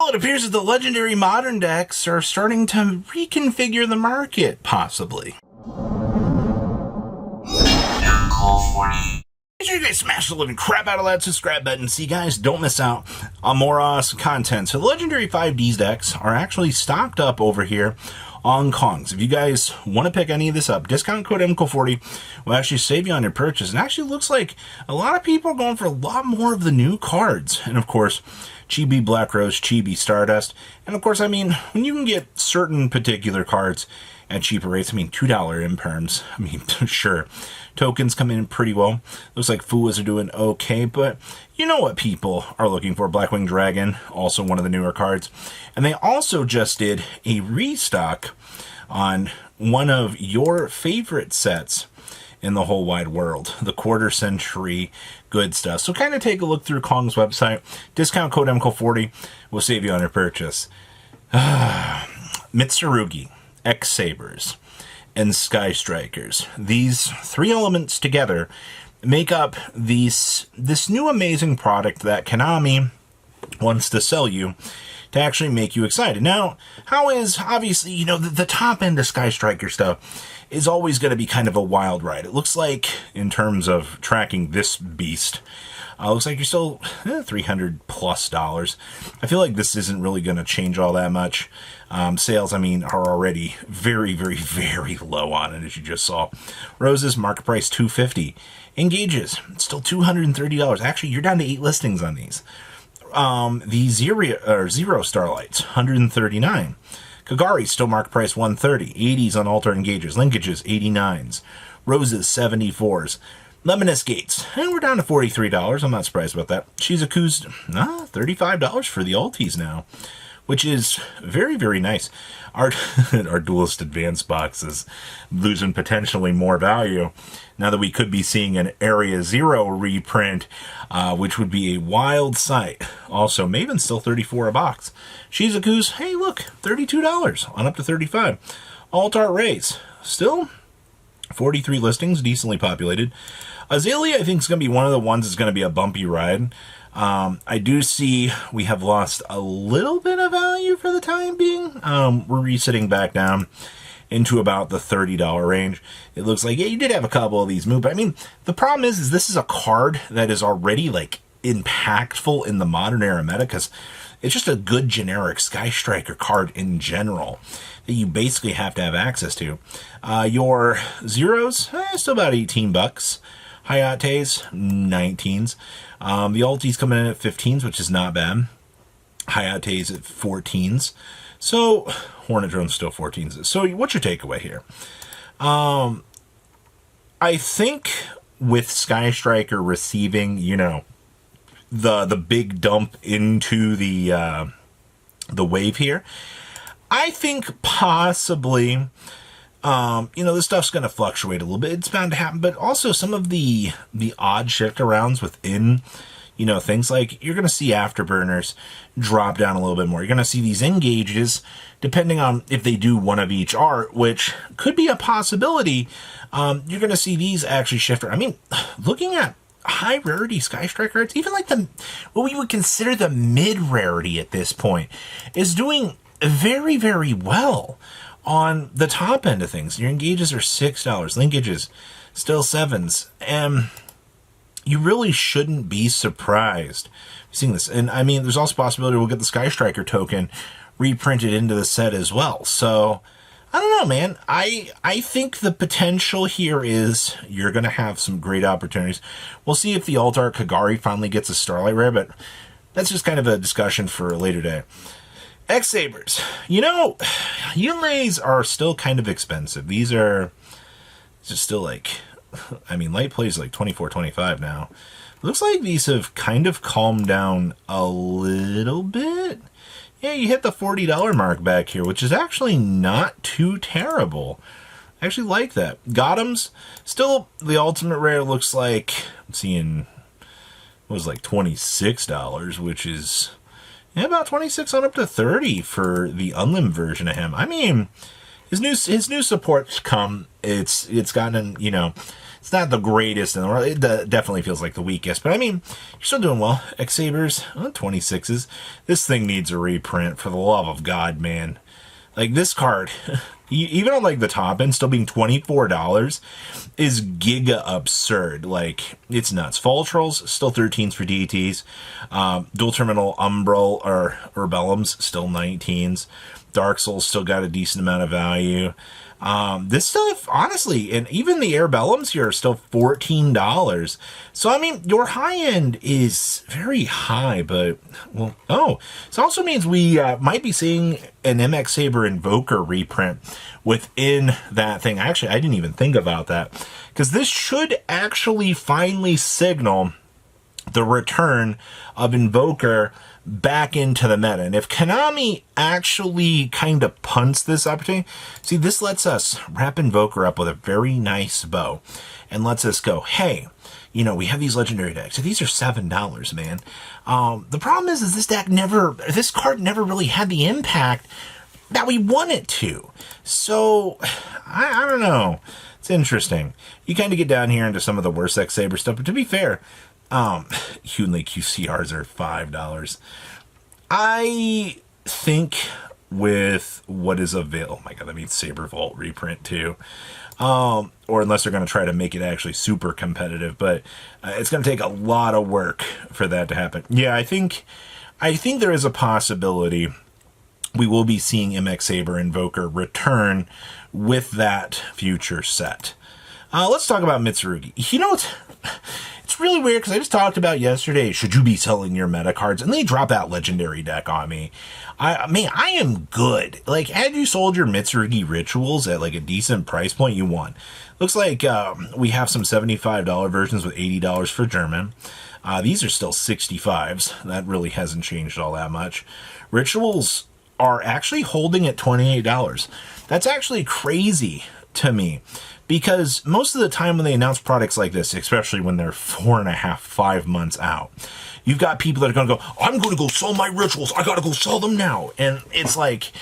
Well, it appears that the legendary modern decks are starting to reconfigure the market, possibly. Make sure you guys smash the living crap out of that subscribe button so you guys don't miss out on more awesome content. So the legendary 5Ds decks are actually stocked up over here on Kongs. If you guys want to pick any of this up, discount code MCO40 will actually save you on your purchase. And actually looks like a lot of people are going for a lot more of the new cards. And of course, Chibi Black Rose, Chibi Stardust. And of course, I mean, when you can get certain particular cards at cheaper rates, I mean, $2 imperms, I mean, sure. Tokens come in pretty well. Looks like Fuas are doing okay, but you know what people are looking for. Blackwing Dragon, also one of the newer cards. And they also just did a restock on one of your favorite sets in the whole wide world, the quarter century good stuff. So kind of take a look through Kong's website. Discount code MCO40 will save you on your purchase. Mitsurugi, X-Sabers, and Sky Strikers. These three elements together make up this new amazing product that Konami wants to sell you to actually make you excited. Now, how is, obviously, you know, the top end of Sky Striker stuff is always going to be kind of a wild ride. It looks like, in terms of tracking this beast, looks like you're still $300 plus. I feel like this isn't really going to change all that much. Sales, I mean, are already very, very, very low on it, as you just saw. Roses, market price $250. Engages, still $230. Actually, you're down to 8 listings on these. The Zero Starlights, $139. Kagari, still market price $130. 80s on Altar Engages. Linkages, 89s. Roses, 74s. Lemoness Gates, and we're down to $43. I'm not surprised about that. Shizuku's $35 for the Alties now, which is very, very nice. Our Duelist Advanced box is losing potentially more value now that we could be seeing an Area Zero reprint, which would be a wild sight. Also, Maven's still $34 a box. Shizuku's, hey, look, $32 on up to $35. Alt-Art Rays, still 43 listings, decently populated. Azalea, I think, is going to be one of the ones that's going to be a bumpy ride. I do see we have lost a little bit of value for the time being. We're resetting back down into about the $30 range. It looks like, yeah, you did have a couple of these move, but I mean, the problem is this is a card that is already, like, impactful in the modern era meta, because it's just a good generic Sky Striker card in general that you basically have to have access to. Your Zeros, still about $18. Hayates, 19s. The Alties coming in at 15s, which is not bad. Hayates at 14s. So, Hornet Drone's still 14s. So, what's your takeaway here? I think with Sky Striker receiving, you know, the big dump into the wave here, I think possibly, you know, this stuff's going to fluctuate a little bit. It's bound to happen, but also some of the odd shift arounds within, you know, things like you're going to see Afterburners drop down a little bit more. You're going to see these engages, depending on if they do one of each art, which could be a possibility. You're going to see these actually shift. I mean, looking at high rarity Sky Striker, it's even like what we would consider the mid rarity at this point is doing very, very well on the top end of things. Your engages are $6, linkages still 7s, and you really shouldn't be surprised seeing this. And I mean, there's also a possibility we'll get the Sky Striker token reprinted into the set as well. So I don't know, man. I think the potential here is you're going to have some great opportunities. We'll see if the Alt-Art Kagari finally gets a Starlight Rare, but that's just kind of a discussion for a later day. X-Sabers. You know, Yunleis are still kind of expensive. These are just still like, I mean, light play is like 24, 25 now. Looks like these have kind of calmed down a little bit. Yeah, you hit the $40 mark back here, which is actually not too terrible. I actually like that. Gotham's still the ultimate rare. Looks like I'm seeing what was like $26, which is about 26 on up to 30 for the unlim version of him. I mean, his new support's come. It's gotten, it's not the greatest in the world. It definitely feels like the weakest, but I mean, you're still doing well. X-Sabers, 26s. This thing needs a reprint, for the love of God, man. Like, this card, even on, like, the top end, still being $24, is giga absurd. Like, it's nuts. Fall Trolls, still 13s for DTs. Dual Terminal Umbral, or Urbellums, still 19s. Dark Souls still got a decent amount of value. This stuff, honestly, and even the Airbellums here are still $14. So, I mean, your high end is very high, but, well, this also means we might be seeing an X-Saber Invoker reprint within that thing. Actually, I didn't even think about that, because this should actually finally signal the return of Invoker back into the meta. And if Konami actually kind of punts this opportunity, see, this lets us wrap Invoker up with a very nice bow and lets us go, hey, we have these legendary decks. These are $7, man. The problem is this card never really had the impact that we want it to. So, I don't know. It's interesting. You kind of get down here into some of the worst X-Saber stuff, but to be fair, Hunley QCRs are $5. I think with what is available, oh my god, that means Saber Vault reprint too. Or unless they're going to try to make it actually super competitive, but it's going to take a lot of work for that to happen. Yeah, I think there is a possibility we will be seeing X-Saber Invoker return with that future set. Let's talk about Mitsurugi. It's really weird, because I just talked about yesterday, should you be selling your meta cards? And they drop that legendary deck on me. I am good. Like, had you sold your Mitsurugi Rituals at, like, a decent price point, you won. Looks like we have some $75 versions with $80 for German. These are still 65s. That really hasn't changed all that much. Rituals are actually holding at $28. That's actually crazy to me, because most of the time when they announce products like this, especially when they're 4.5, 5 months out, you've got people that are going to go, I'm going to go sell my Rituals. I got to go sell them now. And it's like,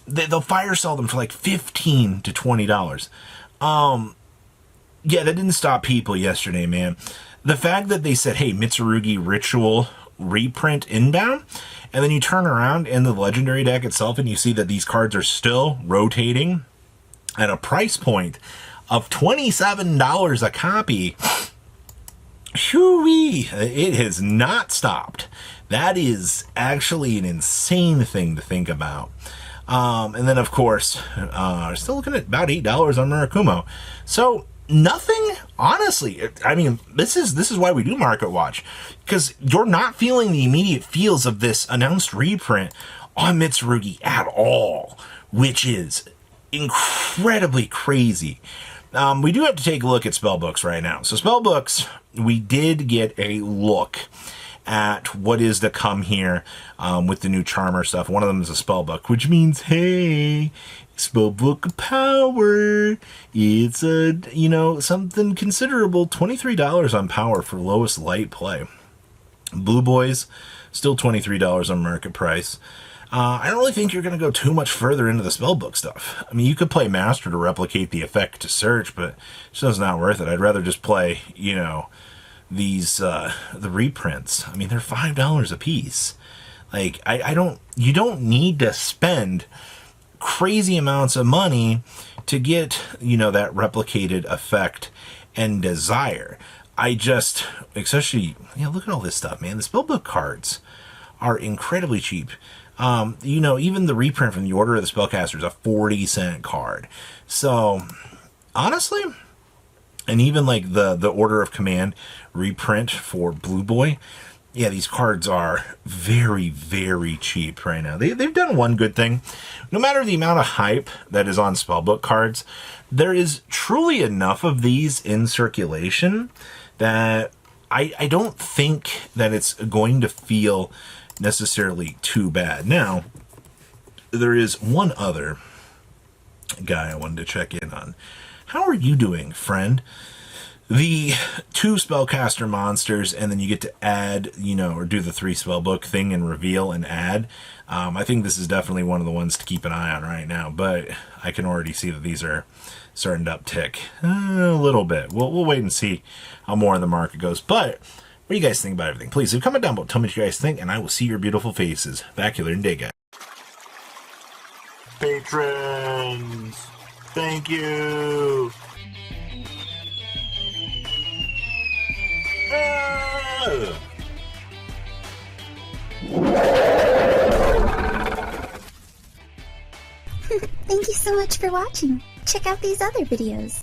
they'll fire sell them for like $15 to $20. Yeah, that didn't stop people yesterday, man. The fact that they said, hey, Mitsurugi Ritual reprint inbound, and then you turn around in the legendary deck itself and you see that these cards are still rotating at a price point of $27 a copy. Whoo-wee, it has not stopped. That is actually an insane thing to think about. And then, of course, still looking at about $8 on Murakumo. So, nothing, honestly, I mean, this is why we do Market Watch, because you're not feeling the immediate feels of this announced reprint on Mitsurugi at all, which is incredibly crazy. We do have to take a look at Spellbooks right now. So Spellbooks, we did get a look at what is to come here with the new Charmer stuff. One of them is a Spellbook, which means, hey, Spellbook power. It's something considerable. $23 on power for lowest light play. Blue Boys, still $23 on market price. I don't really think you're going to go too much further into the Spellbook stuff. I mean, you could play Master to replicate the effect to search, but it's just not worth it. I'd rather just play, these, the reprints. I mean, they're $5 a piece. Like, you don't need to spend crazy amounts of money to get, that replicated effect and desire. Especially, look at all this stuff, man. The Spellbook cards are incredibly cheap. Even the reprint from the Order of the Spellcaster is a 40-cent card. So, honestly, and even like the Order of Command reprint for Blue Boy, yeah, these cards are very, very cheap right now. They've done one good thing. No matter the amount of hype that is on Spellbook cards, there is truly enough of these in circulation that I don't think that it's going to feel necessarily too bad. Now, there is one other guy I wanted to check in on. How are you doing, friend? the 2 spellcaster monsters, and then you get to add, or do the 3 spellbook thing and reveal and add. I think this is definitely one of the ones to keep an eye on right now, but I can already see that these are starting to uptick a little bit. We'll wait and see how more in the market goes. But what do you guys think about everything? Please leave a comment down below. Tell me what you guys think, and I will see your beautiful faces back here in day, guys. Patrons, thank you. Thank you so much for watching. Check out these other videos.